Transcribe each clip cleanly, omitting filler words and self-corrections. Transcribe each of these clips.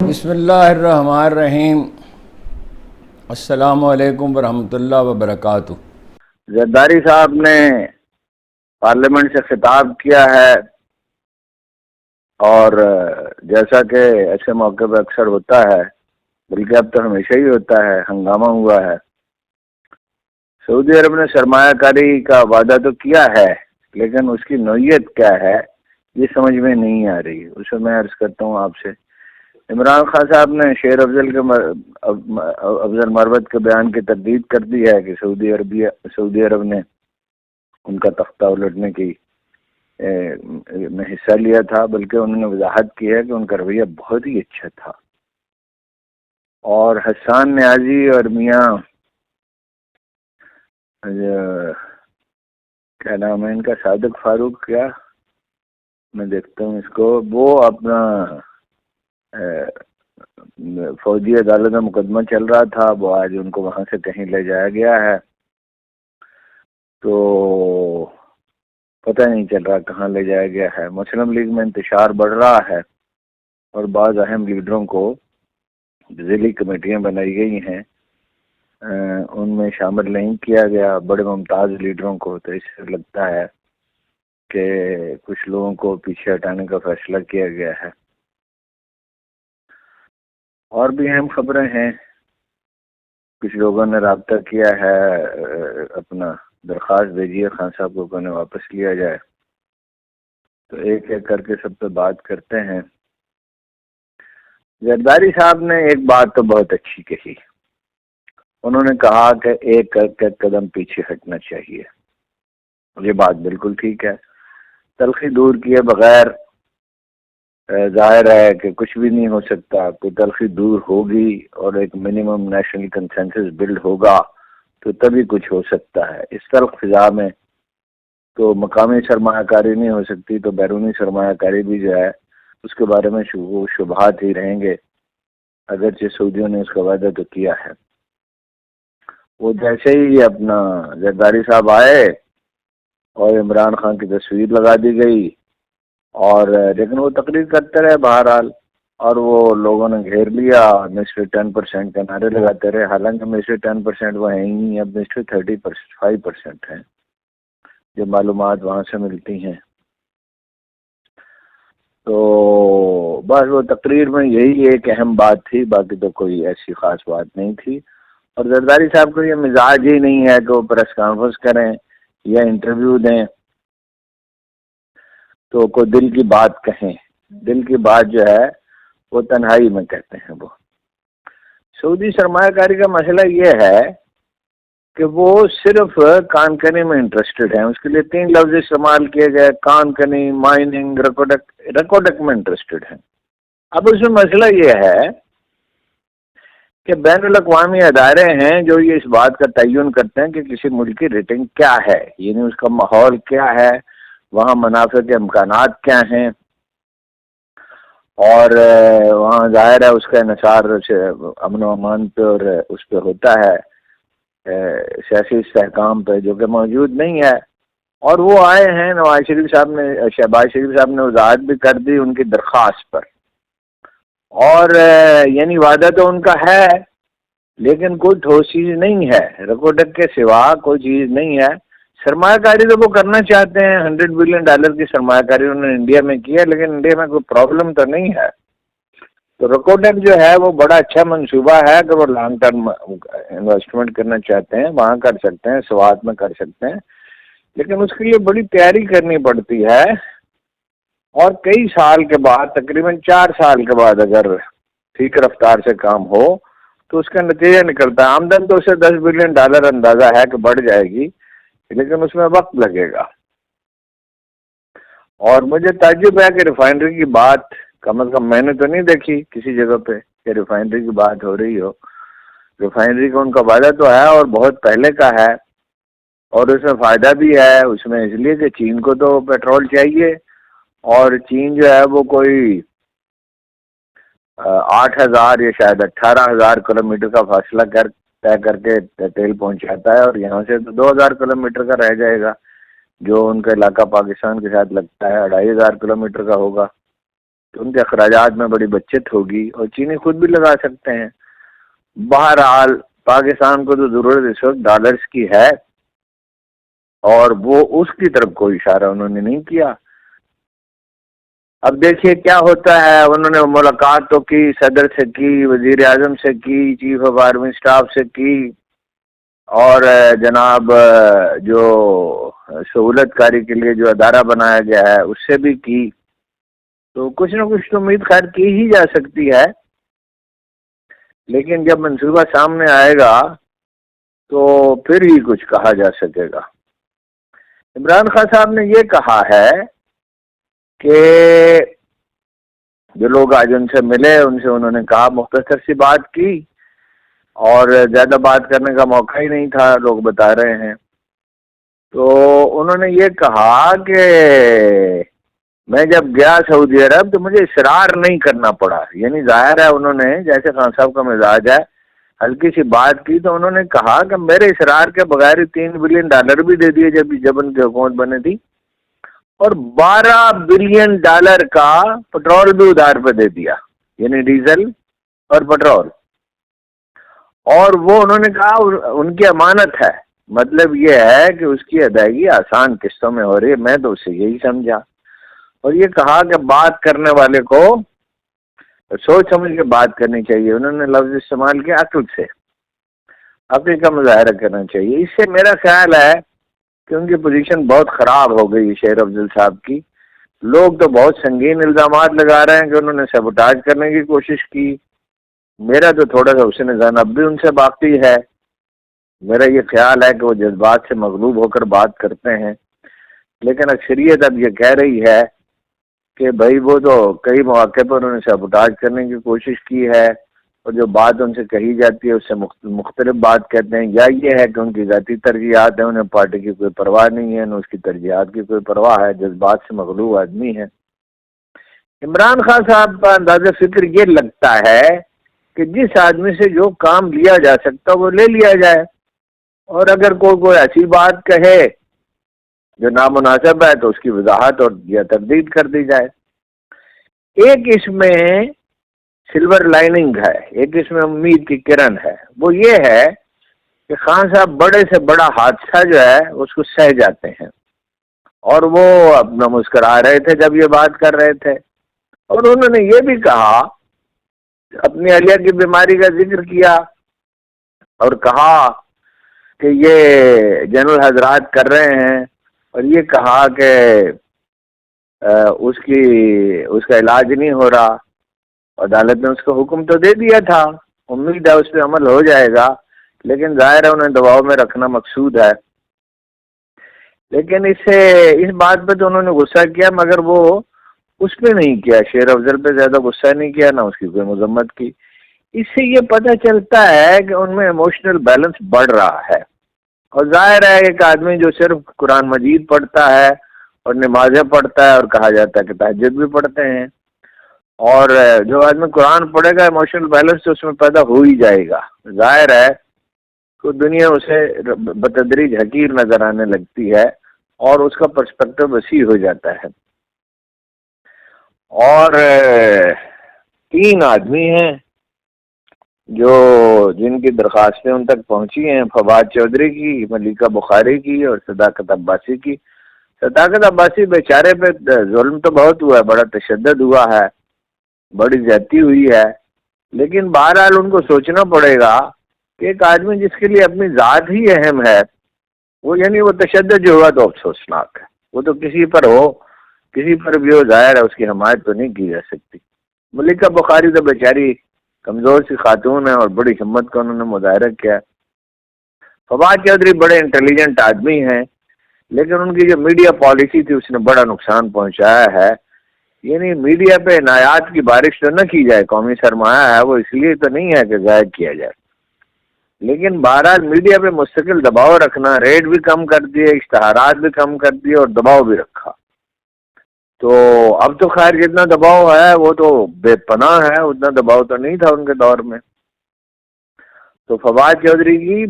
بسم اللہ الرحمن الرحیم۔ السلام علیکم ورحمۃ اللہ وبرکاتہ۔ زرداری صاحب نے پارلیمنٹ سے خطاب کیا ہے، اور جیسا کہ ایسے موقع پہ اکثر ہوتا ہے، بلکہ اب تو ہمیشہ ہی ہوتا ہے، ہنگامہ ہوا ہے۔ سعودی عرب نے سرمایہ کاری کا وعدہ تو کیا ہے، لیکن اس کی نوعیت کیا ہے یہ سمجھ میں نہیں آ رہی۔ اسے میں عرض کرتا ہوں آپ سے۔ عمران خان صاحب نے شیر افضل مروت کے بیان کی تردید کر دی ہے کہ سعودی عرب نے ان کا تختہ الٹنے کی میں حصہ لیا تھا، بلکہ انہوں نے وضاحت کی ہے کہ ان کا رویہ بہت ہی اچھا تھا۔ اور حسان نیازی اور میاں کیا نام ہے ان کا، صادق فاروق، کیا میں دیکھتا ہوں اس کو، وہ اپنا فوجی عدالت میں مقدمہ چل رہا تھا، وہ آج ان کو وہاں سے کہیں لے جایا گیا ہے، تو پتہ نہیں چل رہا کہاں لے جایا گیا ہے۔ مسلم لیگ میں انتشار بڑھ رہا ہے اور بعض اہم لیڈروں کو ضلعی کمیٹیاں بنائی گئی ہیں، ان میں شامل نہیں کیا گیا بڑے ممتاز لیڈروں کو، تو اس سے لگتا ہے کہ کچھ لوگوں کو پیچھے ہٹانے کا فیصلہ کیا گیا ہے۔ اور بھی اہم خبریں ہیں، کچھ لوگوں نے رابطہ کیا ہے، اپنا درخواست بھیجی ہے خان صاحب کو انہیں واپس لیا جائے، تو ایک ایک کر کے سب پہ بات کرتے ہیں۔ زرداری صاحب نے ایک بات تو بہت اچھی کہی، انہوں نے کہا کہ ایک قدم پیچھے ہٹنا چاہیے۔ یہ بات بالکل ٹھیک ہے، تلخی دور کیے بغیر ظاہر ہے کہ کچھ بھی نہیں ہو سکتا۔ کوئی تلخی دور ہوگی اور ایک منیمم نیشنل کنسنسس بلڈ ہوگا تو تبھی کچھ ہو سکتا ہے۔ اس تلخ فضا میں تو مقامی سرمایہ کاری نہیں ہو سکتی، تو بیرونی سرمایہ کاری بھی جو ہے اس کے بارے میں شبہات ہی رہیں گے، اگرچہ سعودیوں نے اس کا وعدہ تو کیا ہے۔ وہ جیسے ہی اپنا زرداری صاحب آئے اور عمران خان کی تصویر لگا دی گئی، اور لیکن وہ تقریر کرتے رہے بہرحال، اور وہ لوگوں نے گھیر لیا، مسٹر 10% کے نعرے لگاتے رہے، حالانکہ مسٹر 10% وہ ہیں ہی نہیں، اب مسٹر 35% ہیں، جو معلومات وہاں سے ملتی ہیں۔ تو بس وہ تقریر میں یہی ایک اہم بات تھی، باقی تو کوئی ایسی خاص بات نہیں تھی۔ اور زرداری صاحب کو یہ مزاج ہی نہیں ہے کہ وہ پریس کانفرنس کریں یا انٹرویو دیں تو کوئی دل کی بات کہیں۔ دل کی بات جو ہے وہ تنہائی میں کہتے ہیں۔ وہ سعودی سرمایہ کاری کا مسئلہ یہ ہے کہ وہ صرف کان کنی میں انٹرسٹڈ ہیں، اس کے لیے 3 لفظ استعمال کیے گئے، کان کنی، مائننگ، ریکوڈک میں انٹرسٹڈ ہیں۔ اب اس میں مسئلہ یہ ہے کہ بین الاقوامی ادارے ہیں جو یہ اس بات کا تعین کرتے ہیں کہ کسی ملک کی ریٹنگ کیا ہے، یعنی اس کا ماحول کیا ہے، وہاں منافع کے امکانات کیا ہیں، اور وہاں ظاہر ہے اس کا انحصار امن و امان پہ اور اس پہ ہوتا ہے، سیاسی استحکام پہ، جو کہ موجود نہیں ہے۔ اور وہ آئے ہیں، شہباز شریف صاحب نے وضاحت بھی کر دی ان کی درخواست پر، اور یعنی وعدہ تو ان کا ہے لیکن کوئی ٹھوس چیز نہیں ہے، ریکارڈ کے سوا کوئی چیز نہیں ہے۔ سرمایہ کاری تو وہ کرنا چاہتے ہیں، $100 بلین کی سرمایہ کاری انہوں نے انڈیا میں کی ہے، لیکن انڈیا میں کوئی پرابلم تو نہیں ہے۔ تو ریکارڈ جو ہے وہ بڑا اچھا منصوبہ ہے، اگر وہ لانگ ٹرم انویسٹمنٹ کرنا چاہتے ہیں وہاں کر سکتے ہیں، سوات میں کر سکتے ہیں، لیکن اس کے لیے بڑی تیاری کرنی پڑتی ہے، اور کئی سال کے بعد، تقریباً 4 سال کے بعد اگر ٹھیک رفتار سے کام ہو تو اس کا نتیجہ نکلتا ہے۔ آمدن تو اسے $10 بلین اندازہ ہے کہ بڑھ جائے گی، لیکن اس میں وقت لگے گا۔ اور مجھے تعجب ہے کہ ریفائنری کی بات کم از کم میں نے تو نہیں دیکھی کسی جگہ پہ کہ ریفائنری کی بات ہو رہی ہو۔ ریفائنری کا ان کا وعدہ تو ہے اور بہت پہلے کا ہے، اور اس میں فائدہ بھی ہے، اس میں اس لیے کہ چین کو تو پیٹرول چاہیے، اور چین جو ہے وہ کوئی 8,000 یا شاید 18,000 کلومیٹر کا فاصلہ طے کر کے تیل پہنچاتا ہے، اور یہاں سے تو 2,000 کلومیٹر کا رہ جائے گا، جو ان کا علاقہ پاکستان کے ساتھ لگتا ہے 2,500 کلومیٹر کا ہوگا۔ تو ان کے اخراجات میں بڑی بچت ہوگی اور چینی خود بھی لگا سکتے ہیں۔ بہرحال پاکستان کو تو ضرورت اس وقت ڈالرز کی ہے، اور وہ اس کی طرف کوئی اشارہ انہوں نے نہیں کیا۔ اب دیکھیے کیا ہوتا ہے۔ انہوں نے ملاقات تو کی، صدر سے کی، وزیر اعظم سے کی، چیف آف آرمی اسٹاف سے کی، اور جناب جو سہولت کاری کے لیے جو ادارہ بنایا گیا ہے اس سے بھی کی، تو کچھ نہ کچھ تو امید خیر کی ہی جا سکتی ہے، لیکن جب منصوبہ سامنے آئے گا تو پھر ہی کچھ کہا جا سکے گا۔ عمران خان صاحب نے یہ کہا ہے کہ جو لوگ آج ان سے ملے ان سے انہوں نے کہا، مختصر سی بات کی اور زیادہ بات کرنے کا موقع ہی نہیں تھا، لوگ بتا رہے ہیں، تو انہوں نے یہ کہا کہ میں جب گیا سعودی عرب تو مجھے اصرار نہیں کرنا پڑا، یعنی ظاہر ہے انہوں نے جیسے خان صاحب کا مزاج ہے ہلکی سی بات کی تو انہوں نے کہا کہ میرے اصرار کے بغیر $3 بلین بھی دے دیے جب ان کی حکومت بنے تھی، اور $12 بلین کا پٹرول بھی ادھار پہ دے دیا، یعنی ڈیزل اور پٹرول، اور وہ انہوں نے کہا ان کی امانت ہے، مطلب یہ ہے کہ اس کی ادائیگی آسان قسطوں میں ہو رہی ہے۔ میں تو اسے یہی سمجھا، اور یہ کہا کہ بات کرنے والے کو سوچ سمجھ کے بات کرنی چاہیے۔ انہوں نے لفظ استعمال کیا عقل سے، عقل کا مظاہرہ کرنا چاہیے۔ اس سے میرا خیال ہے کہ ان کی پوزیشن بہت خراب ہو گئی شیر افضل صاحب کی۔ لوگ تو بہت سنگین الزامات لگا رہے ہیں کہ انہوں نے سیبوٹاج کرنے کی کوشش کی، میرا تو تھوڑا سا حسن ذہن اب بھی ان سے باقی ہے۔ میرا یہ خیال ہے کہ وہ جذبات سے مغلوب ہو کر بات کرتے ہیں، لیکن اکثریت اب یہ کہہ رہی ہے کہ بھائی وہ تو کئی مواقع پر انہوں نے سیبوٹاج کرنے کی کوشش کی ہے، اور جو بات ان سے کہی جاتی ہے اس سے مختلف بات کہتے ہیں، یا یہ ہے کہ ان کی ذاتی ترجیحات ہیں، انہیں پارٹی کی کوئی پرواہ نہیں ہے، نہ اس کی ترجیحات کی کوئی پرواہ ہے، جذبات سے مغلوب آدمی ہے۔ عمران خان صاحب کا اندازہ فکر یہ لگتا ہے کہ جس آدمی سے جو کام لیا جا سکتا وہ لے لیا جائے، اور اگر کوئی ایسی بات کہے جو نامناسب ہے تو اس کی وضاحت اور یا تردید کر دی جائے۔ ایک اس میں سلور لائننگ ہے، ایک اس میں امید کی کرن ہے، وہ یہ ہے کہ خان صاحب بڑے سے بڑا حادثہ جو ہے اس کو سہ جاتے ہیں، اور وہ اپنا مسکرا رہے تھے جب یہ بات کر رہے تھے، اور انہوں نے یہ بھی کہا، اپنی اہلیہ کی بیماری کا ذکر کیا اور کہا کہ یہ جنرل حضرات کر رہے ہیں، اور یہ کہا کہ اس کا علاج نہیں ہو رہا، عدالت نے اس کو حکم تو دے دیا تھا، امید ہے اس پہ عمل ہو جائے گا، لیکن ظاہر ہے انہیں دباؤ میں رکھنا مقصود ہے۔ لیکن اس بات پہ تو انہوں نے غصہ کیا، مگر وہ اس پہ نہیں کیا، شیر افضل پہ زیادہ غصہ نہیں کیا، نہ اس کی کوئی مذمت کی۔ اس سے یہ پتہ چلتا ہے کہ ان میں ایموشنل بیلنس بڑھ رہا ہے، اور ظاہر ہے ایک آدمی جو صرف قرآن مجید پڑھتا ہے اور نمازیں پڑھتا ہے، اور کہا جاتا ہے کہ تہجد بھی پڑھتے ہیں، اور جو آدمی قرآن پڑھے گا ایموشنل بیلنس تو اس میں پیدا ہو ہی جائے گا، ظاہر ہے تو دنیا اسے بتدریج حقیر نظر آنے لگتی ہے اور اس کا پرسپیکٹو وسیع ہو جاتا ہے۔ اور 3 آدمی ہیں جن کی درخواستیں ان تک پہنچی ہیں، فواد چودھری کی، ملیکہ بخاری کی اور صداقت عباسی کی۔ صداقت عباسی بیچارے پہ ظلم تو بہت ہوا ہے، بڑا تشدد ہوا ہے، بڑی زیادتی ہوئی ہے، لیکن بہرحال ان کو سوچنا پڑے گا کہ ایک آدمی جس کے لیے اپنی ذات ہی اہم ہے، وہ تشدد جو ہوا تو افسوسناک ہے، وہ تو کسی پر بھی ہو، ظاہر ہے اس کی حمایت تو نہیں کی جا سکتی۔ ملیکہ بخاری تو بیچاری کمزور سی خاتون ہے اور بڑی ہمت کا انہوں نے مظاہرہ کیا۔ فواد چودھری بڑے انٹیلیجنٹ آدمی ہیں، لیکن ان کی جو میڈیا پالیسی تھی اس نے بڑا نقصان پہنچایا ہے۔ یعنی میڈیا پہ عنایات کی بارش تو نہ کی جائے، قومی سرمایہ ہے وہ اس لیے تو نہیں ہے کہ ضائع کیا جائے، لیکن بہرحال میڈیا پہ مستقل دباؤ رکھنا، ریٹ بھی کم کر دیے، اشتہارات بھی کم کر دیے اور دباؤ بھی رکھا، تو اب تو خیر جتنا دباؤ ہے وہ تو بے پناہ ہے، اتنا دباؤ تو نہیں تھا ان کے دور میں۔ تو فواد چودھری کی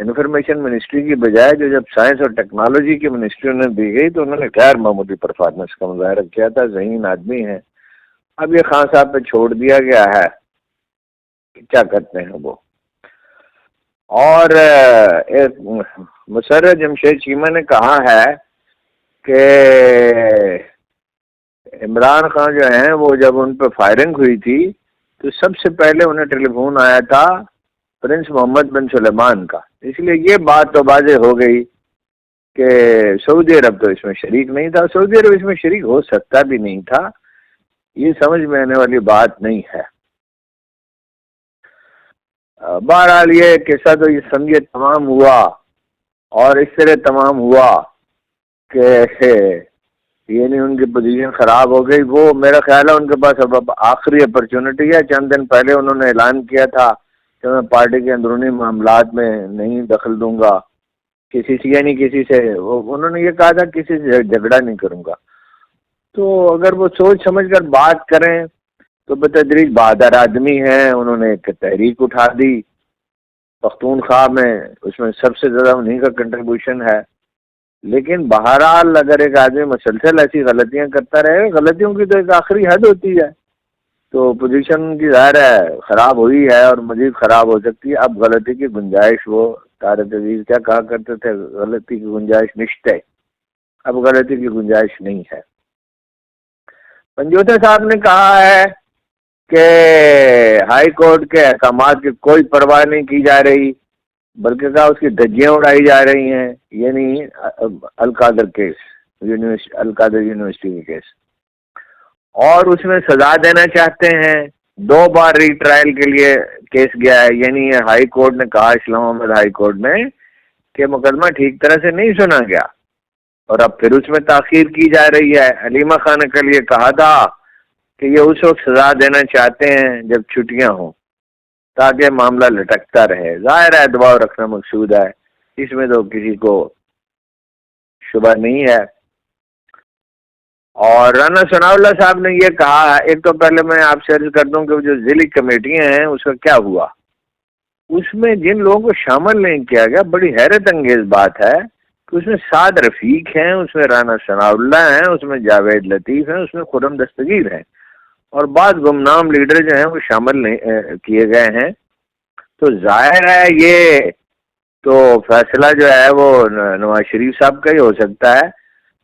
انفارمیشن منسٹری کی بجائے جب سائنس اور ٹیکنالوجی کی منسٹری انہیں دی گئی تو انہوں نے غیر معمولی پرفارمنس کا مظاہرہ کیا تھا، ذہین آدمی ہیں، اب یہ خان صاحب پہ چھوڑ دیا گیا ہے کہ کیا کرتے ہیں وہ. اور ایک مسرر جمشید چیمہ نے کہا ہے کہ عمران خان جو ہیں وہ جب ان پہ فائرنگ ہوئی تھی تو سب سے پہلے انہیں ٹیلی فون آیا تھا پرنس محمد بن سلیمان کا. اس لیے یہ بات تو واضح ہو گئی کہ سعودی عرب تو اس میں شریک نہیں تھا. سعودی عرب اس میں شریک ہو سکتا بھی نہیں تھا. یہ سمجھ میں آنے والی بات نہیں ہے. بہرحال یہ قصہ تو یہ سمجھے تمام ہوا اور اس طرح تمام ہوا کہ یعنی ان کی پوزیشن خراب ہو گئی. وہ میرا خیال ہے ان کے پاس اب آخری اپرچونٹی ہے. چند دن پہلے انہوں نے اعلان کیا تھا کہ میں پارٹی کے اندرونی معاملات میں نہیں دخل دوں گا کسی سے, یعنی کسی سے, انہوں نے یہ کہا تھا کسی سے جھگڑا نہیں کروں گا. تو اگر وہ سوچ سمجھ کر بات کریں تو بتدریج بہادر آدمی ہیں. انہوں نے ایک تحریک اٹھا دی پختونخوا میں, اس میں سب سے زیادہ انہیں کا کنٹریبیوشن ہے. لیکن بہرحال اگر ایک آدمی مسلسل ایسی غلطیاں کرتا رہے, غلطیوں کی تو ایک آخری حد ہوتی ہے, تو پوزیشن کی ظاہر ہے خراب ہوئی ہے اور مزید خراب ہو سکتی ہے. اب غلطی کی گنجائش, وہ طارق عزیز کیا کہا کرتے تھے, غلطی کی گنجائش نشتے, اب غلطی کی گنجائش نہیں ہے. پنجوتا صاحب نے کہا ہے کہ ہائی کورٹ کے احکامات کی کوئی پرواہ نہیں کی جا رہی بلکہ کہا اس کی دھجیاں اڑائی جا رہی ہیں, یعنی القادر کیس, القادر یونیورسٹی کے کیس, اور اس میں سزا دینا چاہتے ہیں. 2 بار ری ٹرائل کے لیے کیس گیا ہے. یعنی ہائی کورٹ نے کہا, اسلام آباد ہائی کورٹ میں, کہ مقدمہ ٹھیک طرح سے نہیں سنا گیا اور اب پھر اس میں تاخیر کی جا رہی ہے. حلیمہ خان نے کل یہ کہا تھا کہ یہ اس وقت سزا دینا چاہتے ہیں جب چھٹیاں ہوں تاکہ معاملہ لٹکتا رہے. ظاہر ہے دباؤ رکھنا مقصود ہے, اس میں تو کسی کو شبہ نہیں ہے. اور رانا ثناء اللہ صاحب نے یہ کہا, ایک تو پہلے میں آپ سے عرض کر دوں کہ جو ضلعی کمیٹیاں ہیں اس کا کیا ہوا. اس میں جن لوگوں کو شامل نہیں کیا گیا, بڑی حیرت انگیز بات ہے کہ اس میں سعد رفیق ہیں, اس میں رانا ثناء اللہ ہیں, اس میں جاوید لطیف ہیں, اس میں خرم دستگیر ہیں, اور بعض گمنام لیڈر جو ہیں وہ شامل نہیں کیے گئے ہیں. تو ظاہر ہے یہ تو فیصلہ جو ہے وہ نواز شریف صاحب کا ہی ہو سکتا ہے.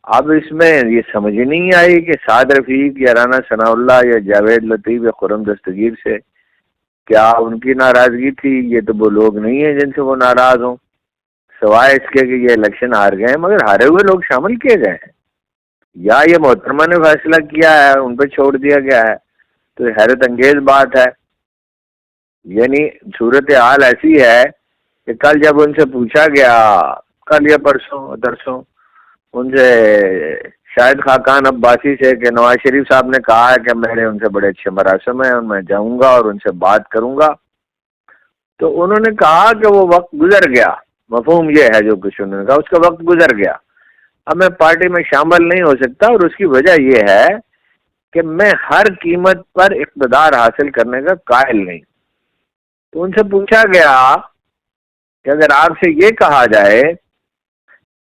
اب اس میں یہ سمجھ نہیں آئی کہ سعد رفیق یا رانا ثناء اللہ یا جاوید لطیف یا خرم دستگیر سے کیا ان کی ناراضگی تھی. یہ تو وہ لوگ نہیں ہیں جن سے وہ ناراض ہوں, سوائے اس کے کہ یہ الیکشن ہار گئے ہیں, مگر ہارے ہوئے لوگ شامل کیے گئے ہیں, یا یہ محترمہ نے فیصلہ کیا ہے ان پہ چھوڑ دیا گیا ہے. تو یہ حیرت انگیز بات ہے. یعنی صورتحال ایسی ہے کہ کل جب ان سے پوچھا گیا, کل یا پرسوں ان سے شاہد خاقان عباسی سے, کہ نواز شریف صاحب نے کہا ہے کہ میرے ان سے بڑے اچھے مراسم ہیں اور میں جاؤں گا اور ان سے بات کروں گا, تو انہوں نے کہا کہ وہ وقت گزر گیا. مفہوم یہ ہے جو کچھ انہوں نے کہا, اس کا وقت گزر گیا, اب میں پارٹی میں شامل نہیں ہو سکتا, اور اس کی وجہ یہ ہے کہ میں ہر قیمت پر اقتدار حاصل کرنے کا قائل نہیں. تو ان سے پوچھا گیا کہ اگر آپ سے یہ کہا جائے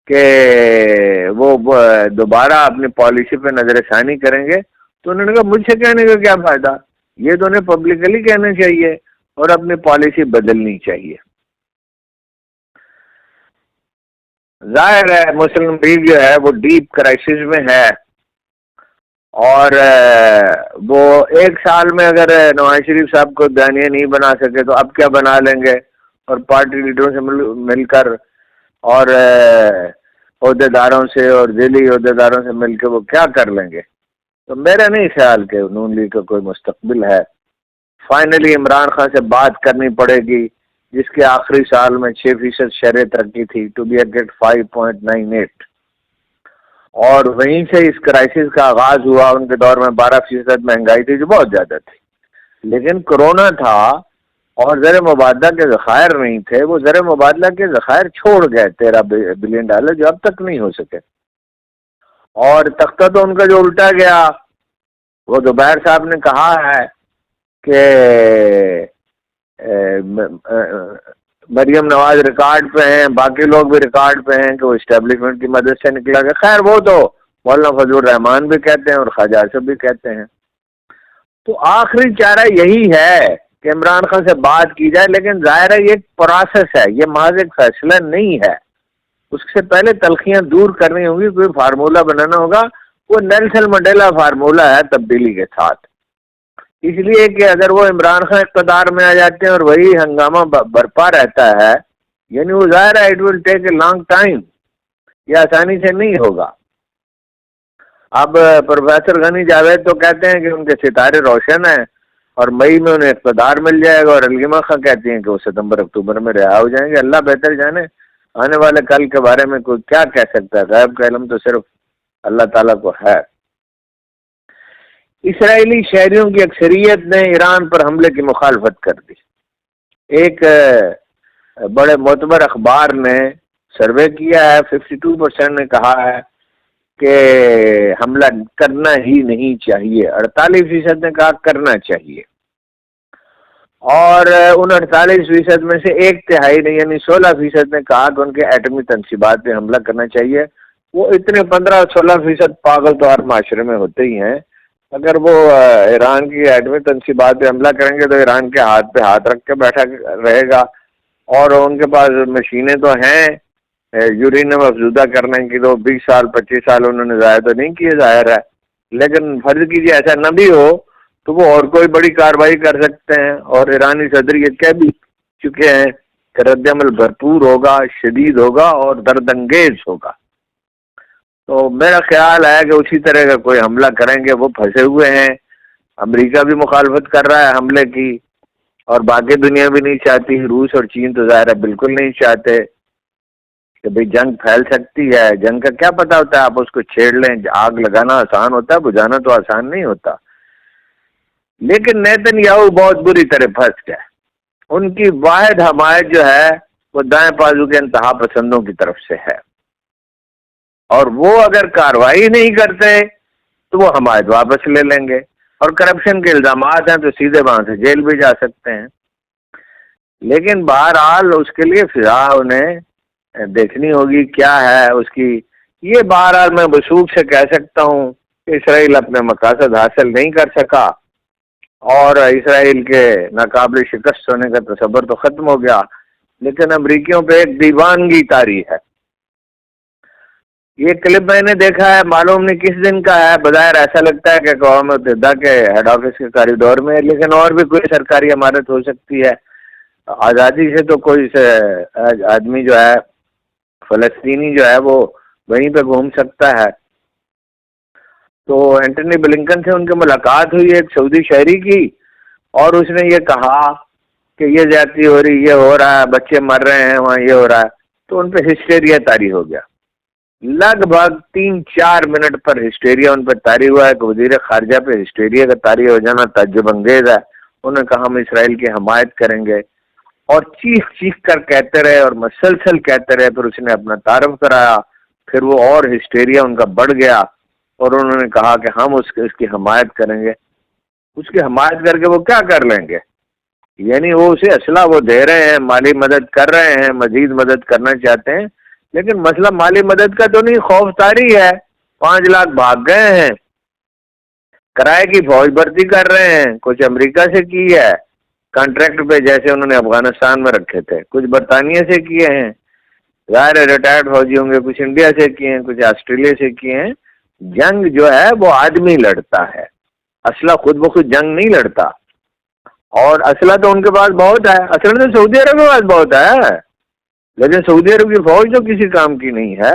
کہ وہ دوبارہ اپنی پالیسی پہ نظر ثانی کریں گے, تو انہوں نے کہا مجھ سے کہنے کا کیا فائدہ, یہ تو انہیں پبلکلی کہنا چاہیے اور اپنی پالیسی بدلنی چاہیے. ظاہر ہے مسلم لیگ جو ہے وہ ڈیپ کرائسس میں ہے, اور وہ 1 سال میں اگر نواز شریف صاحب کو بیانیہ نہیں بنا سکے تو اب کیا بنا لیں گے, اور پارٹی لیڈروں سے مل کر اور عہدیداروں سے اور ذیلی عہدیداروں سے مل کے وہ کیا کر لیں گے. تو میرا نہیں خیال کہ نون لیگ کا کوئی مستقبل ہے. فائنلی عمران خان سے بات کرنی پڑے گی جس کے آخری سال میں 6% شرح ترقی تھی, ٹو بی ایٹ 5.98, اور وہیں سے اس کرائسس کا آغاز ہوا. ان کے دور میں 12% مہنگائی تھی جو بہت زیادہ تھی, لیکن کرونا تھا اور زر مبادلہ کے ذخائر نہیں تھے. وہ زر مبادلہ کے ذخائر چھوڑ گئے $13 بلین جو اب تک نہیں ہو سکے, اور تختہ تو ان کا جو الٹا گیا. وہ زبیر صاحب نے کہا ہے کہ مریم نواز ریکارڈ پہ ہیں, باقی لوگ بھی ریکارڈ پہ ہیں کہ وہ اسٹیبلشمنٹ کی مدد سے نکلا گیا. خیر وہ تو مولانا فضل الرحمان بھی کہتے ہیں اور خواجہ آصف بھی کہتے ہیں. تو آخری چارہ یہی ہے کہ عمران خان سے بات کی جائے، لیکن ظاہر ہے یہ ایک پروسیس ہے، یہ محض ایک فیصلہ نہیں ہے، اس سے پہلے تلخیاں دور کرنی ہوں گی، کوئی فارمولہ بنانا ہوگا۔ وہ نیلسن منڈیلا فارمولہ ہے تبدیلی کے ساتھ، اس لیے کہ اگر وہ عمران خان اقتدار میں آ جاتے ہیں اور وہی ہنگامہ برپا رہتا ہے، یعنی وہ ظاہر ہے it will take a long time, یہ آسانی سے نہیں ہوگا۔ اب پروفیسر غنی جاوید تو کہتے ہیں کہ ان کے ستارے روشن ہیں اور مئی میں انہیں اقتدار مل جائے گا، اور علیمہ خان کہتی ہیں کہ وہ ستمبر اکتوبر میں رہا ہو جائیں گے۔ اللہ بہتر جانے، آنے والے کل کے بارے میں کوئی کیا کہہ سکتا ہے، غیب کا علم تو صرف اللہ تعالیٰ کو ہے۔ اسرائیلی شہریوں کی اکثریت نے ایران پر حملے کی مخالفت کر دی۔ ایک بڑے معتبر اخبار نے سروے کیا ہے، 52% نے کہا ہے کہ حملہ کرنا ہی نہیں چاہیے، 48% نے کہا کرنا چاہیے، اور ان 48% میں سے ایک تہائی نے یعنی 16% نے کہا کہ ان کے ایٹمی تنصیبات پہ حملہ کرنا چاہیے۔ وہ اتنے 15-16% پاگل تو ہر معاشرے میں ہوتے ہی ہیں، اگر وہ ایران کی ایٹمی تنصیبات پہ حملہ کریں گے تو ایران کے ہاتھ پہ ہاتھ رکھ کے بیٹھا رہے گا، اور ان کے پاس مشینیں تو ہیں یورینیم افزودہ کرنے کی، تو 20 سال 25 سال انہوں نے ضائع تو نہیں کیے ظاہر ہے، لیکن فرض کیجیے ایسا نہ بھی ہو تو وہ اور کوئی بڑی کارروائی کر سکتے ہیں، اور ایرانی صدر یہ کہہ بھی چکے ہیں کہ رد عمل بھرپور ہوگا، شدید ہوگا اور درد انگیز ہوگا۔ تو میرا خیال ہے کہ اسی طرح کا کوئی حملہ کریں گے، وہ پھنسے ہوئے ہیں، امریکہ بھی مخالفت کر رہا ہے حملے کی، اور باقی دنیا بھی نہیں چاہتی، روس اور چین تو ظاہر ہے بالکل نہیں چاہتے کہ بھئی جنگ پھیل سکتی ہے۔ جنگ کا کیا پتہ ہوتا ہے، آپ اس کو چھیڑ لیں، آگ لگانا آسان ہوتا ہے، بجھانا تو آسان نہیں ہوتا۔ لیکن نیتن یاہو بہت بری طرح پھنس گئے، ان کی واحد حمایت جو ہے وہ دائیں بازو کے انتہا پسندوں کی طرف سے ہے، اور وہ اگر کارروائی نہیں کرتے تو وہ حمایت واپس لے لیں گے، اور کرپشن کے الزامات ہیں تو سیدھے وہاں سے جیل بھی جا سکتے ہیں۔ لیکن بہرحال اس کے لیے فضا انہیں دیکھنی ہوگی کیا ہے اس کی۔ یہ بہرحال میں وثوق سے کہہ سکتا ہوں کہ اسرائیل اپنے مقاصد حاصل نہیں کر سکا، اور اسرائیل کے ناقابل شکست ہونے کا تصور تو ختم ہو گیا، لیکن امریکیوں پہ ایک دیوانگی طاری ہے۔ یہ کلپ میں نے دیکھا ہے، معلوم نہیں کس دن کا ہے، بظاہر ایسا لگتا ہے کہ اقوام متحدہ کے ہیڈ آفس کے کاریڈور میں، لیکن اور بھی کوئی سرکاری عمارت ہو سکتی ہے۔ آزادی سے تو کوئی آدمی جو ہے فلسطینی جو ہے وہ وہیں پہ گھوم سکتا ہے۔ تو اینٹونی بلنکن سے ان کی ملاقات ہوئی ایک سعودی شہری کی، اور اس نے یہ کہا کہ یہ زیادتی ہو رہی، یہ ہو رہا ہے، بچے مر رہے ہیں وہاں، یہ ہو رہا ہے، تو ان پہ ہسٹیریا طاری ہو گیا۔ لگ بھگ 3-4 منٹ پر ہسٹیریا ان پہ طاری ہوا ہے کہ وزیر خارجہ پہ ہسٹیریا کا طاری ہو جانا تعجب انگیز ہے۔ انہوں نے کہا ہم اسرائیل کی حمایت کریں گے، اور چیخ چیخ کر کہتے رہے اور مسلسل کہتے رہے، پھر اس نے اپنا تعارف کرایا، پھر وہ اور ہسٹیریا ان کا بڑھ گیا، اور انہوں نے کہا کہ ہم اس کی حمایت کریں گے۔ اس کی حمایت کر کے وہ کیا کر لیں گے؟ یعنی وہ اسے اسلحہ وہ دے رہے ہیں، مالی مدد کر رہے ہیں، مزید مدد کرنا چاہتے ہیں، لیکن مسئلہ مالی مدد کا تو نہیں، خوف طاری ہے۔ 5 لاکھ بھاگ گئے ہیں، کرائے کی فوج بھرتی کر رہے ہیں، کچھ امریکہ سے کی ہے کانٹریکٹ پہ، جیسے انہوں نے افغانستان میں رکھے تھے، کچھ برطانیہ سے کیے ہیں، ظاہر ریٹائرڈ فوجی ہوں گے، کچھ انڈیا سے کیے ہیں، کچھ آسٹریلیا سے کیے ہیں۔ جنگ جو ہے وہ آدمی لڑتا ہے، اسلحہ خود بخود جنگ نہیں لڑتا، اور اسلحہ تو ان کے پاس بہت ہے، اصل میں سعودی عرب کے پاس بہت ہے، لیکن سعودی عرب کی فوج تو کسی کام کی نہیں ہے۔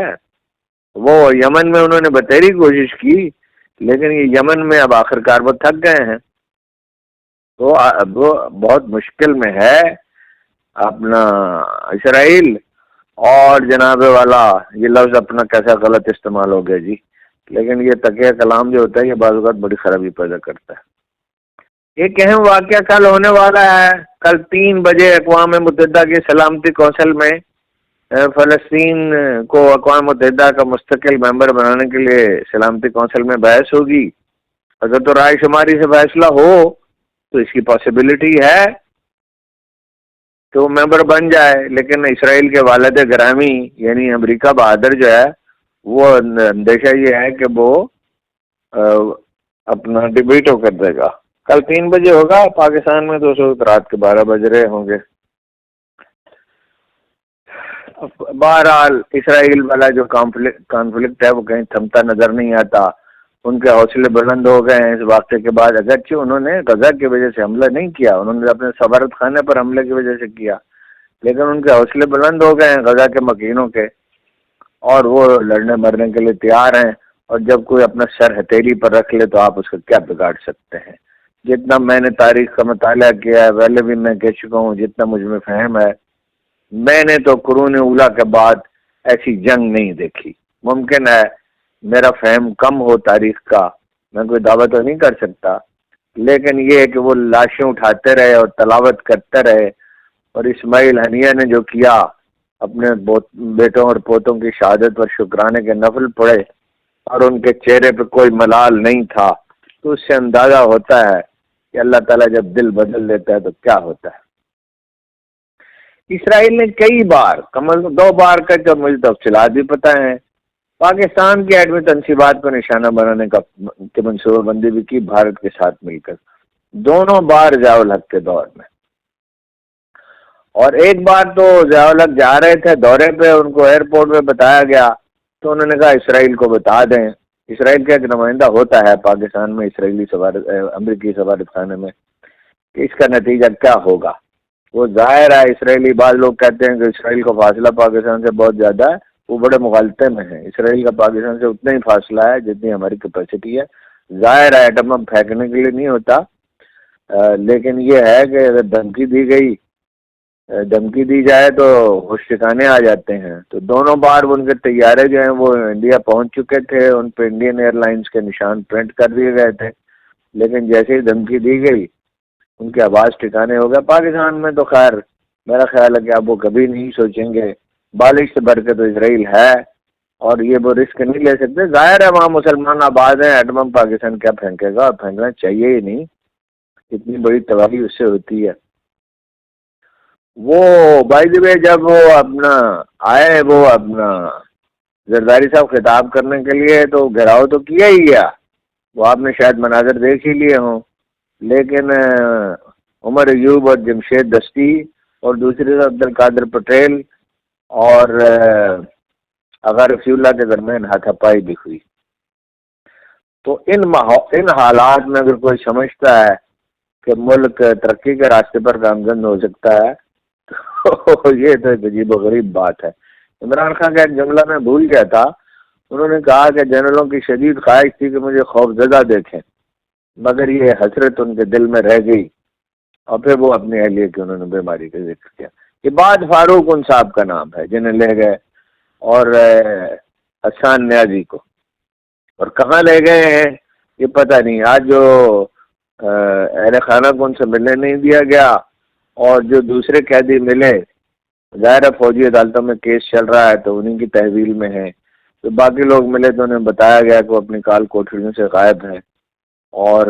وہ یمن میں انہوں نے بتیری کوشش کی، لیکن یہ یمن میں اب آخر کار وہ تھک گئے ہیں، تو وہ بہت مشکل میں ہے اپنا اسرائیل۔ اور جناب والا یہ لفظ اپنا کیسا غلط استعمال ہو گیا جی، لیکن یہ تقیہ کلام جو ہوتا ہے یہ بعض اوقات بڑی خرابی پیدا کرتا ہے۔ ایک اہم واقعہ کل ہونے والا ہے، کل 3 بجے اقوام متحدہ کی سلامتی کونسل میں فلسطین کو اقوام متحدہ کا مستقل ممبر بنانے کے لیے سلامتی کونسل میں بحث ہوگی۔ اگر تو رائے شماری سے فیصلہ ہو تو اس کی پاسبلٹی ہے کہ وہ ممبر بن جائے، لیکن اسرائیل کے والد گرامی یعنی امریکہ بہادر جو ہے وہ اندیشہ یہ ہے کہ وہ اپنا ڈیبیٹو کر دے گا، کل 3 بجے ہوگا پاکستان میں، تو اس وقت رات کے 12 بج رہے ہوں گے۔ بہرحال اسرائیل والا جو کانفلکٹ ہے وہ کہیں تھمتا نظر نہیں آتا، ان کے حوصلے بلند ہو گئے ہیں اس واقعے کے بعد، اگرچہ انہوں نے غزہ کی وجہ سے حملہ نہیں کیا، انہوں نے اپنے سفارت خانے پر حملے کی وجہ سے کیا، لیکن ان کے حوصلے بلند ہو گئے ہیں غزہ کے مکینوں کے، اور وہ لڑنے مرنے کے لیے تیار ہیں، اور جب کوئی اپنا سر ہتھیلی پر رکھ لے تو آپ اس کو کیا بگاڑ سکتے ہیں۔ جتنا میں نے تاریخ کا مطالعہ کیا ہے، پہلے بھی میں کہہ چکا ہوں، جتنا مجھ میں فہم ہے، میں نے تو قرون اولیٰ کے بعد ایسی جنگ نہیں دیکھی۔ ممکن ہے میرا فہم کم ہو تاریخ کا، میں کوئی دعویٰ تو نہیں کر سکتا، لیکن یہ ہے کہ وہ لاشیں اٹھاتے رہے اور تلاوت کرتے رہے، اور اسماعیل ہنیہ نے جو کیا، اپنے بیٹوں اور پوتوں کی شہادت پر شکرانے کے نفل پڑھے اور ان کے چہرے پہ کوئی ملال نہیں تھا، تو اس سے اندازہ ہوتا ہے کہ اللہ تعالیٰ جب دل بدل لیتا ہے تو کیا ہوتا ہے۔ اسرائیل نے کئی بار، کم از کم 2 بار کا جو مجھے تفصیلات بھی پتہ ہیں، پاکستان کی ایٹمی تنصیبات کو نشانہ بنانے کی منصوبہ بندی بھی کی بھارت کے ساتھ مل کر، دونوں بار ضیاء الحق کے دور میں، اور ایک بار تو ضیاء الحق جا رہے تھے دورے پہ، ان کو ایئرپورٹ میں بتایا گیا تو انہوں نے کہا اسرائیل کو بتا دیں، اسرائیل کا ایک نمائندہ ہوتا ہے پاکستان میں، امریکی سفارت خانے میں، کہ اس کا نتیجہ کیا ہوگا۔ وہ ظاہر ہے اسرائیلی، بعض لوگ کہتے ہیں کہ اسرائیل کا فاصلہ پاکستان سے بہت زیادہ ہے، وہ بڑے مغالطے میں ہیں، اسرائیل کا پاکستان سے اتنا ہی فاصلہ ہے جتنی ہماری کیپیسٹی ہے، ظاہر ہے ایٹم بم پھینکنے کے لیے نہیں ہوتا، لیکن یہ ہے کہ اگر دھمکی دی جائے تو ہوش ٹھکانے آ جاتے ہیں۔ تو دونوں بار ان کے طیارے جو ہیں وہ انڈیا پہنچ چکے تھے، ان پہ انڈین ایئر لائنز کے نشان پرنٹ کر دیے گئے تھے، لیکن جیسے ہی دھمکی دی گئی ان کی آواز ٹھکانے ہو گیا۔ پاکستان میں تو خیر میرا خیال ہے کہ اب وہ کبھی نہیں سوچیں گے، بالش سے بڑھ کے تو اسرائیل ہے، اور یہ وہ رسک نہیں لے سکتے، ظاہر ہے وہاں مسلمان آباد ہیں، ایٹم بم پاکستان کیا پھینکے گا، اور پھینکنا چاہیے ہی نہیں، اتنی بڑی تباہی اس سے ہوتی ہے۔ وہ بائی دی وے جب وہ اپنا زرداری صاحب خطاب کرنے کے لیے تو گھیراؤ تو کیا ہی گیا، وہ آپ نے شاید مناظر دیکھ ہی لیے ہوں، لیکن عمر ایوب اور جمشید دستی اور دوسری طرف عبدالقادر پٹیل اور اگر رفیع اللہ کے درمیان ہاتھا پائی بھی ہوئی۔ تو ان حالات میں اگر کوئی سمجھتا ہے کہ ملک ترقی کے راستے پر گامزن ہو سکتا ہے تو یہ تو ایک عجیب و غریب بات ہے۔ عمران خان کا ایک جملہ میں بھول گیا تھا، انہوں نے کہا کہ جنرلوں کی شدید خواہش تھی کہ مجھے خوفزدہ دیکھیں، مگر یہ حسرت ان کے دل میں رہ گئی، اور پھر وہ اپنی اہلیہ کی انہوں نے بیماری کا ذکر کیا۔ یہ بعد فاروق ان صاحب کا نام ہے جنہیں لے گئے، اور حسان نیازی کو، اور کہاں لے گئے ہیں یہ پتہ نہیں۔ آج جو اہل خانہ کو ان سے ملنے نہیں دیا گیا، اور جو دوسرے قیدی ملے، ظاہر ہے فوجی عدالتوں میں کیس چل رہا ہے تو انہیں کی تحویل میں ہے، تو باقی لوگ ملے تو انہیں بتایا گیا کہ وہ اپنی کال کوٹھریوں سے غائب ہیں، اور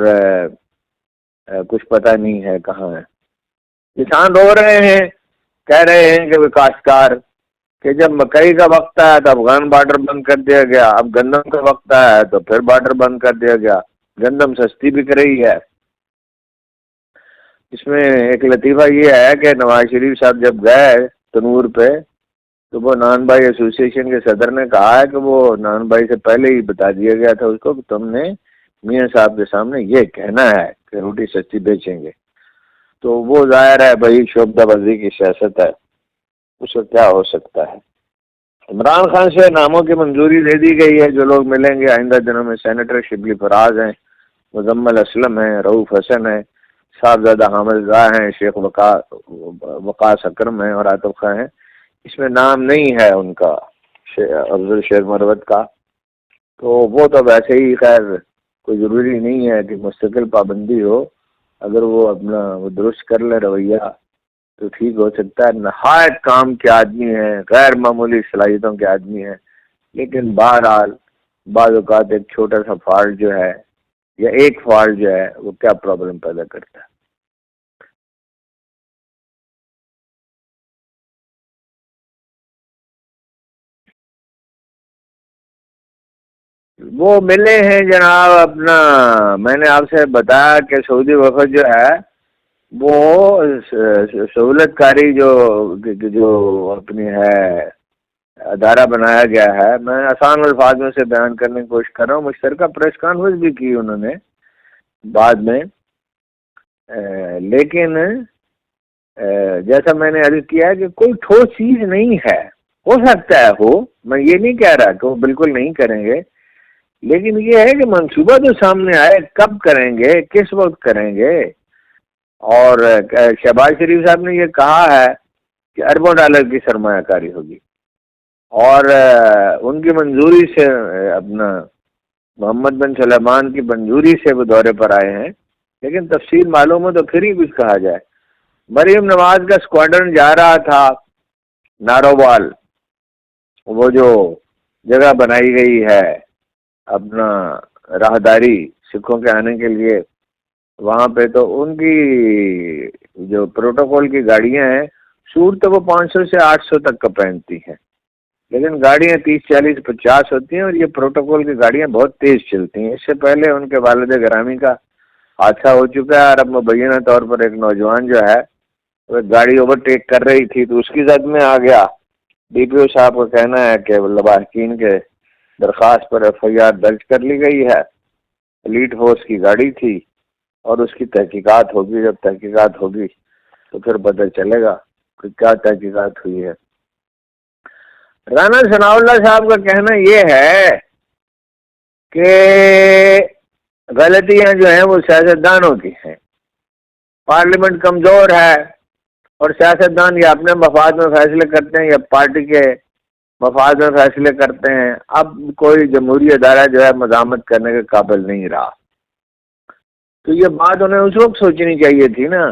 کچھ پتہ نہیں ہے کہاں ہے۔ کسان رو رہے ہیں، کہہ رہے ہیں کہ وہ کاشتکار کہ جب مکئی کا وقت آیا تو افغان بارڈر بند کر دیا گیا، اب گندم کا وقت آیا تو پھر بارڈر بند کر دیا گیا، گندم سستی بک رہی ہے۔ اس میں ایک لطیفہ یہ ہے کہ نواز شریف صاحب جب گئے تنور پہ تو وہ نان بھائی ایسوسی ایشن کے صدر نے کہا ہے کہ وہ نان بھائی سے پہلے ہی بتا دیا گیا تھا اس کو کہ تم نے میاں صاحب کے سامنے یہ کہنا ہے کہ روٹی سستی بیچیں گے، تو وہ ظاہر ہے بھائی شعبدہ بازی کی سیاست ہے، اس کو کیا ہو سکتا ہے۔ عمران خان سے ناموں کی منظوری دے دی گئی ہے، جو لوگ ملیں گے آئندہ دنوں میں سینیٹر شبلی فراز ہیں، مزمل اسلم ہیں، رؤوف حسن ہیں، صاحبزادہ حامد رضا ہیں، شیخ وقاص اکرم ہیں، اور عاطف خان ہیں۔ اس میں نام نہیں ہے ان کا افضل شیر مروت کا، تو وہ تو ویسے ہی خیر کوئی ضروری نہیں ہے کہ مستقل پابندی ہو، اگر وہ اپنا درست کر لے رویہ تو ٹھیک ہو سکتا ہے۔ نہایت کام کے آدمی ہیں، غیر معمولی صلاحیتوں کے آدمی ہیں، لیکن بہرحال بعض اوقات ایک چھوٹا سا فالٹ جو ہے یا ایک فالٹ جو ہے وہ کیا پرابلم پیدا کرتا ہے۔ وہ ملے ہیں جناب اپنا، میں نے آپ سے بتایا کہ سعودی وفد جو ہے وہ سہولت کاری جو اپنی ہے ادارہ بنایا گیا ہے، میں آسان الفاظ میں سے بیان کرنے کی کوشش کر رہا ہوں، مشترکہ پریس کانفرنس بھی کی انہوں نے بعد میں، لیکن جیسا میں نے عرض کیا ہے کہ کوئی ٹھوس چیز نہیں ہے. ہو سکتا ہے ہو، میں یہ نہیں کہہ رہا کہ وہ بالکل نہیں کریں گے، لیکن یہ ہے کہ منصوبہ جو سامنے آئے کب کریں گے، کس وقت کریں گے. اور شہباز شریف صاحب نے یہ کہا ہے کہ اربوں ڈالر کی سرمایہ کاری ہوگی، اور ان کی منظوری سے اپنا محمد بن سلیمان کی منظوری سے وہ دورے پر آئے ہیں، لیکن تفصیل معلوم ہو تو پھر ہی کچھ کہا جائے. مریم نواز کا اسکواڈرن جا رہا تھا نارووال، وہ جو جگہ بنائی گئی ہے اپنا راہداری سکھوں کے آنے کے لیے وہاں پہ، تو ان کی جو پروٹوکول کی گاڑیاں ہیں سوٹ تو وہ 500 سے 800 تک کا پہنتی ہیں، لیکن گاڑیاں 30 40 50 ہوتی ہیں، اور یہ پروٹوکول کی گاڑیاں بہت تیز چلتی ہیں. اس سے پہلے ان کے والد گرامی کا حادثہ ہو چکا ہے، اور اب مبینہ طور پر ایک نوجوان جو ہے وہ گاڑی اوورٹیک کر رہی تھی تو اس کی زد میں آ گیا. ڈی پی او صاحب کا کہنا ہے کہ لواحقین کے درخواست پر ایف آئی آر درج کر لی گئی ہے. ایلیٹ فورس کی گاڑی تھی اور اس کی تحقیقات ہوگی، جب تحقیقات ہوگی تو پھر پتہ چلے گا کہ کیا تحقیقات ہوئی ہے. رانا ثناء اللہ صاحب کا کہنا یہ ہے کہ غلطیاں جو ہیں وہ سیاستدانوں کی ہیں، پارلیمنٹ کمزور ہے اور سیاستدان یا اپنے مفاد میں فیصلے کرتے ہیں یا پارٹی کے مفاد میں فیصلے کرتے ہیں. اب کوئی جمہوری ادارہ جو ہے مزاحمت کرنے کے قابل نہیں رہا. تو یہ بات انہیں اس وقت سوچنی چاہیے تھی نا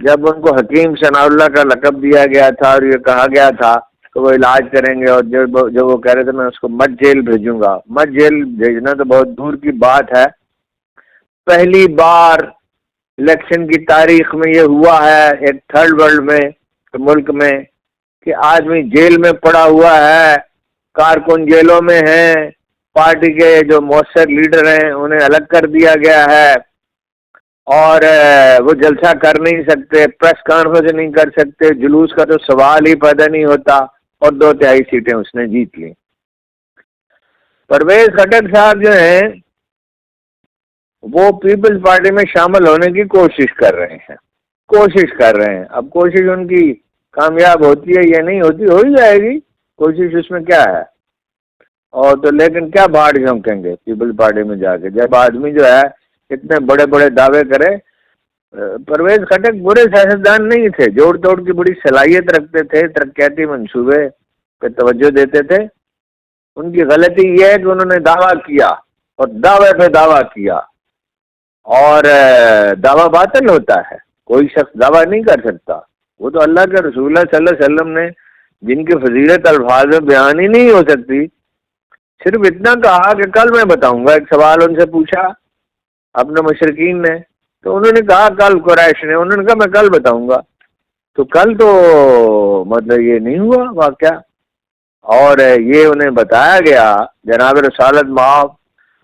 جب ان کو حکیم ثناء اللہ کا لقب دیا گیا تھا اور یہ کہا گیا تھا کہ وہ علاج کریں گے، اور جو وہ کہہ رہے تھے میں اس کو مت جیل بھیجوں گا. مت جیل بھیجنا تو بہت دور کی بات ہے. پہلی بار الیکشن کی تاریخ میں یہ ہوا ہے ایک تھرڈ ورلڈ میں ملک میں کہ آدمی جیل میں پڑا ہوا ہے، کارکن جیلوں میں ہیں، پارٹی کے جو مؤثر لیڈر ہیں انہیں الگ کر دیا گیا ہے، اور وہ جلسہ کر نہیں سکتے، پریس کانفرنس نہیں کر سکتے، جلوس کا تو سوال ہی پیدا نہیں ہوتا، اور 2/3 سیٹیں اس نے جیت لی. پرویز خٹک صاحب جو ہیں وہ پیپلز پارٹی میں شامل ہونے کی کوشش کر رہے ہیں. اب کوشش ان کی کامیاب ہوتی ہے یا نہیں ہوتی، ہو ہی جائے گی کوشش، اس میں کیا ہے. اور تو لیکن کیا بھاڑ جھونکیں گے پیپلز پارٹی میں جا کے جب آدمی جو ہے اتنے بڑے بڑے دعوے کرے. پرویز خٹک برے سیاستدان نہیں تھے، جوڑ توڑ کی بڑی صلاحیت رکھتے تھے، ترقیاتی منصوبے پہ توجہ دیتے تھے. ان کی غلطی یہ ہے کہ انہوں نے دعویٰ کیا اور دعوے پہ دعویٰ کیا، اور دعویٰ باطل ہوتا ہے، کوئی شخص دعویٰ نہیں کر سکتا. وہ تو اللہ کے رسول صلی اللہ علیہ وسلم نے جن کی فضیلت الفاظ میں بیان ہی نہیں ہو سکتی، صرف اتنا کہا کہ کل میں بتاؤں گا. ایک سوال ان سے پوچھا اپنے مشرکین نے، تو انہوں نے کہا کل، قریش نے، انہوں نے کہا میں کل بتاؤں گا. تو کل تو مطلب یہ نہیں ہوا واقعہ، اور یہ انہیں بتایا گیا جناب رسالت معاف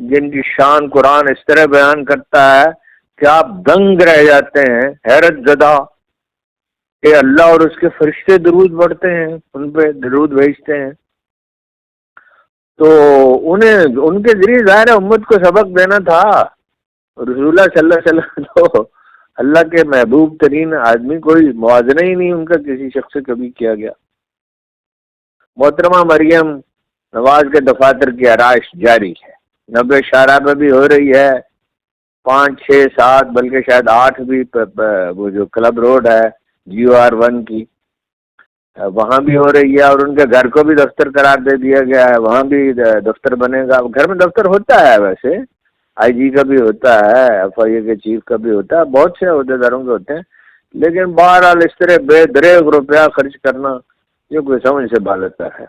جن کی شان قرآن اس طرح بیان کرتا ہے کہ آپ دنگ رہ جاتے ہیں، حیرت زدہ، کہ اللہ اور اس کے فرشتے درود پڑھتے ہیں، ان پہ درود بھیجتے ہیں. تو انہیں ان کے ذریعے ظاہر امت کو سبق دینا تھا. رسول اللہ صلی اللہ علیہ وسلم تو اللہ کے محبوب ترین آدمی، کوئی موازنہ ہی نہیں ان کا کسی شخص سے کبھی کیا گیا. محترمہ مریم نواز کے دفاتر کی آرائش جاری ہے، 90 شاہراہ پہ بھی ہو رہی ہے، 5 6 7 بلکہ شاید 8 بھی وہ جو کلب روڈ ہے GOR1 کی وہاں بھی ہو رہی ہے، اور ان کے گھر کو بھی دفتر قرار دے دیا گیا ہے، وہاں بھی دفتر بنے گا. گھر میں دفتر ہوتا ہے، ویسے IG کا بھی ہوتا ہے، FIA کے چیف کا بھی ہوتا ہے، بہت سے عہدے داروں کے ہوتے ہیں، لیکن بہرحال اس طرح بے دریغ روپیہ خرچ کرنا یہ کوئی سمجھ سے بالاتر ہے.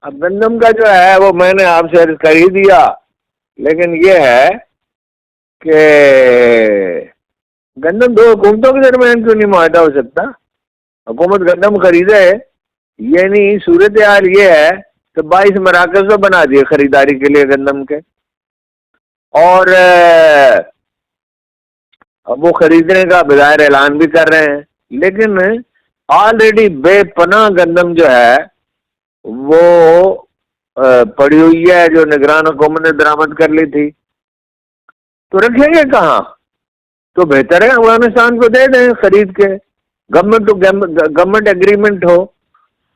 اب گندم کا جو ہے وہ میں نے آپ سے عرض کر ہی دیا، لیکن یہ ہے کہ گندم 2 حکومتوں کے درمیان کیوں نہیں معاہدہ ہو سکتا؟ حکومت گندم خریدے، یعنی صورتحال یہ ہے تو 22 مراکز تو بنا دیے خریداری کے لیے گندم کے، اور وہ خریدنے کا بظاہر اعلان بھی کر رہے ہیں، لیکن آلریڈی بے پناہ گندم جو ہے وہ پڑی ہوئی ہے، جو نگران حکومت نے درآمد کر لی تھی، تو رکھیں گے کہاں؟ تو بہتر ہے افغانستان کو دے دیں خرید کے، گورنمنٹ ایگریمنٹ ہو،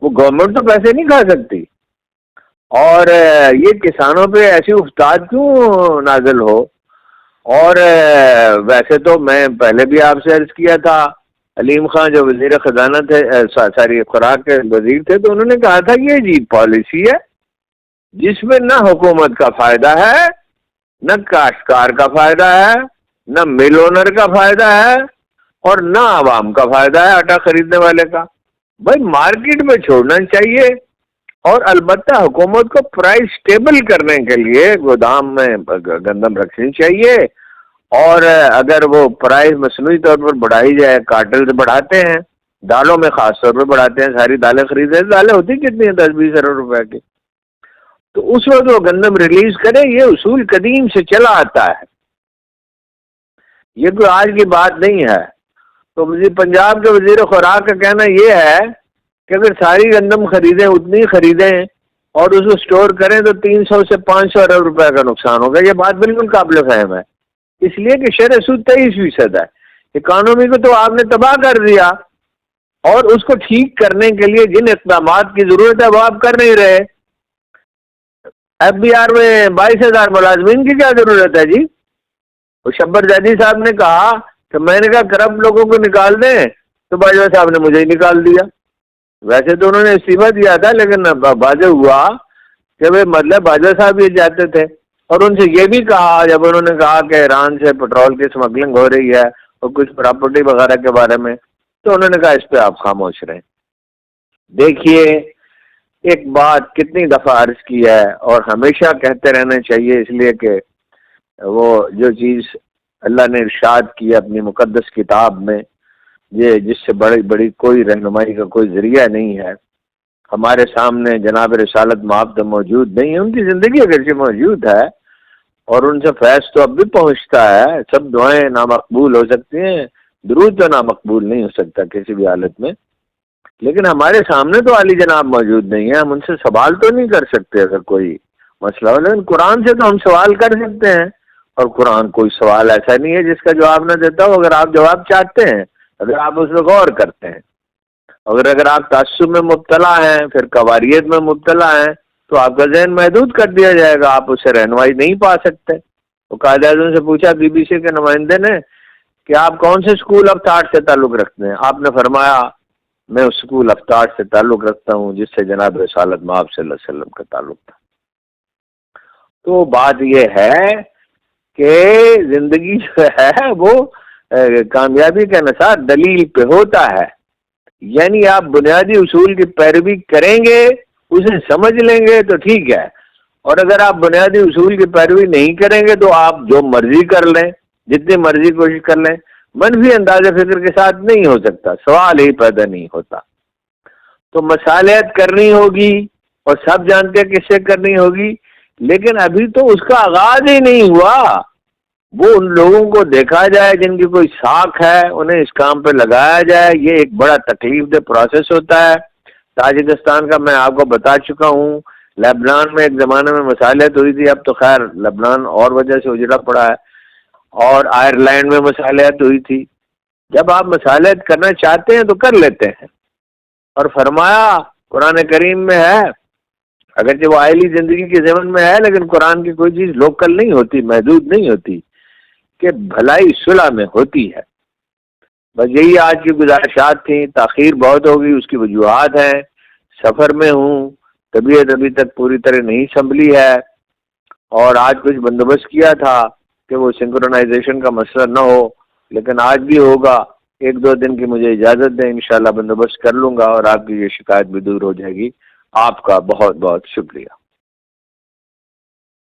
وہ گورنمنٹ تو پیسے نہیں کھا سکتی، اور یہ کسانوں پہ ایسی افتاد کیوں نازل ہو؟ اور ویسے تو میں پہلے بھی آپ سے عرض کیا تھا، علیم خان جو وزیر خزانہ تھے، ساری خوراک کے وزیر تھے، تو انہوں نے کہا تھا یہ عجیب پالیسی ہے جس میں نہ حکومت کا فائدہ ہے، نہ کاشتکار کا فائدہ ہے، نہ مل اونر کا فائدہ ہے، اور نہ عوام کا فائدہ ہے آٹا خریدنے والے کا۔ بھائی مارکیٹ میں چھوڑنا چاہیے، اور البتہ حکومت کو پرائس سٹیبل کرنے کے لیے گودام میں گندم رکھنی چاہیے، اور اگر وہ پرائس مصنوعی طور پر بڑھائی جائے، کارٹل بڑھاتے ہیں، دالوں میں خاص طور پہ بڑھاتے ہیں، ساری دالیں خریدیں، دالیں ہوتی کتنی ہیں 10-20 ارب روپے کی، تو اس وقت وہ گندم ریلیز کریں، یہ اصول قدیم سے چلا آتا ہے، یہ کوئی آج کی بات نہیں ہے۔ تو پنجاب کے وزیر خوراک کا کہنا یہ ہے کہ اگر ساری گندم خریدیں، اتنی خریدیں اور اس کو سٹور کریں تو 300 سے 500 ارب روپے کا نقصان ہوگا۔ یہ بات بالکل قابل فہم ہے، اس لیے کہ شرح سود 23% ہے، اکانومی کو تو آپ نے تباہ کر دیا، اور اس کو ٹھیک کرنے کے لیے جن اقدامات کی ضرورت ہے وہ آپ کر نہیں رہے۔ ایف بی آر میں 22,000 ملازمین کی کیا ضرورت ہے جی؟ وہ شبر زیدی صاحب نے کہا کہ میں نے کہا کرپٹ لوگوں کو نکال دیں، تو باجوہ صاحب نے مجھے ہی نکال دیا۔ ویسے تو انہوں نے استعفیٰ دیا تھا، لیکن واضح ہوا کہ وہ مطلب باجوہ صاحب یہ جاتے تھے، اور ان سے یہ بھی کہا جب انہوں نے کہا کہ ایران سے پٹرول کی سمگلنگ ہو رہی ہے اور کچھ پراپرٹی وغیرہ کے بارے میں، تو انہوں نے کہا اس پہ آپ خاموش رہیں۔ دیکھیے ایک بات کتنی دفعہ عرض کی ہے اور ہمیشہ کہتے رہنا چاہیے، اس لیے کہ وہ جو چیز اللہ نے ارشاد کی اپنی مقدس کتاب میں، یہ جس سے بڑی کوئی رہنمائی کا کوئی ذریعہ نہیں ہے، ہمارے سامنے جناب رسالت مآب تو موجود نہیں ہے، ان کی زندگی اگرچہ موجود ہے اور ان سے فیض تو اب بھی پہنچتا ہے، سب دعائیں نامقبول ہو سکتی ہیں، درود تو نامقبول نہیں ہو سکتا کسی بھی حالت میں، لیکن ہمارے سامنے تو عالی جناب موجود نہیں ہے، ہم ان سے سوال تو نہیں کر سکتے اگر کوئی مسئلہ ہو، لیکن قرآن سے تو ہم سوال کر سکتے ہیں، اور قرآن کوئی سوال ایسا نہیں ہے جس کا جواب نہ دیتا ہو، اگر آپ جواب چاہتے ہیں، اگر آپ اس پہ غور کرتے ہیں، اگر آپ تعصب میں مبتلا ہیں، پھر قواریت میں مبتلا ہیں، تو آپ کا ذہن محدود کر دیا جائے گا، آپ اس سے رہنمائی نہیں پا سکتے۔ وہ قائد اعظم سے پوچھا بی بی سی کے نمائندے نے کہ آپ کون سے اسکول آف تھاٹ سے تعلق رکھتے ہیں؟ آپ نے فرمایا میں اس اسکول آف تھاٹ سے تعلق رکھتا ہوں جس سے جناب رسالت مآب صلی اللہ علیہ وسلم کا تعلق تھا۔ تو بات یہ ہے کہ زندگی جو ہے وہ کامیابی کا انحصار دلیل پہ ہوتا ہے، یعنی آپ بنیادی اصول کی پیروی کریں گے، اسے سمجھ لیں گے تو ٹھیک ہے، اور اگر آپ بنیادی اصول کی پیروی نہیں کریں گے تو آپ جو مرضی کر لیں، جتنی مرضی کوشش کر لیں، منفی انداز فکر کے ساتھ نہیں ہو سکتا، سوال ہی پیدا نہیں ہوتا۔ تو مصالحت کرنی ہوگی، اور سب جانتے ہیں کس سے کرنی ہوگی، لیکن ابھی تو اس کا آغاز ہی نہیں ہوا۔ وہ ان لوگوں کو دیکھا جائے جن کی کوئی ساکھ ہے، انہیں اس کام پہ لگایا جائے، یہ ایک بڑا تکلیف دہ پروسیس ہوتا ہے۔ تاجکستان کا میں آپ کو بتا چکا ہوں، لبنان میں ایک زمانے میں مصالحت ہوئی تھی، اب تو خیر لبنان اور وجہ سے اجڑا پڑا ہے، اور آئرلینڈ میں مصالحت ہوئی تھی۔ جب آپ مصالحت کرنا چاہتے ہیں تو کر لیتے ہیں، اور فرمایا قرآن کریم میں ہے، اگرچہ وہ آئلی زندگی کے ضمن میں ہے، لیکن قرآن کی کوئی چیز لوکل نہیں ہوتی، محدود نہیں ہوتی، کہ بھلائی صلح میں ہوتی ہے۔ بس یہی آج کی گزارشات تھیں، تاخیر بہت ہوگی، اس کی وجوہات ہیں، سفر میں ہوں، طبیعت ابھی تک پوری طرح نہیں سنبھلی ہے، اور آج کچھ بندوبست کیا تھا کہ وہ سنکرونائزیشن کا مسئلہ نہ ہو، لیکن آج بھی ہوگا۔ 1-2 دن کی مجھے اجازت دیں، انشاءاللہ بندوبست کر لوں گا اور آپ کی یہ شکایت بھی دور ہو جائے گی۔ آپ کا بہت بہت شکریہ۔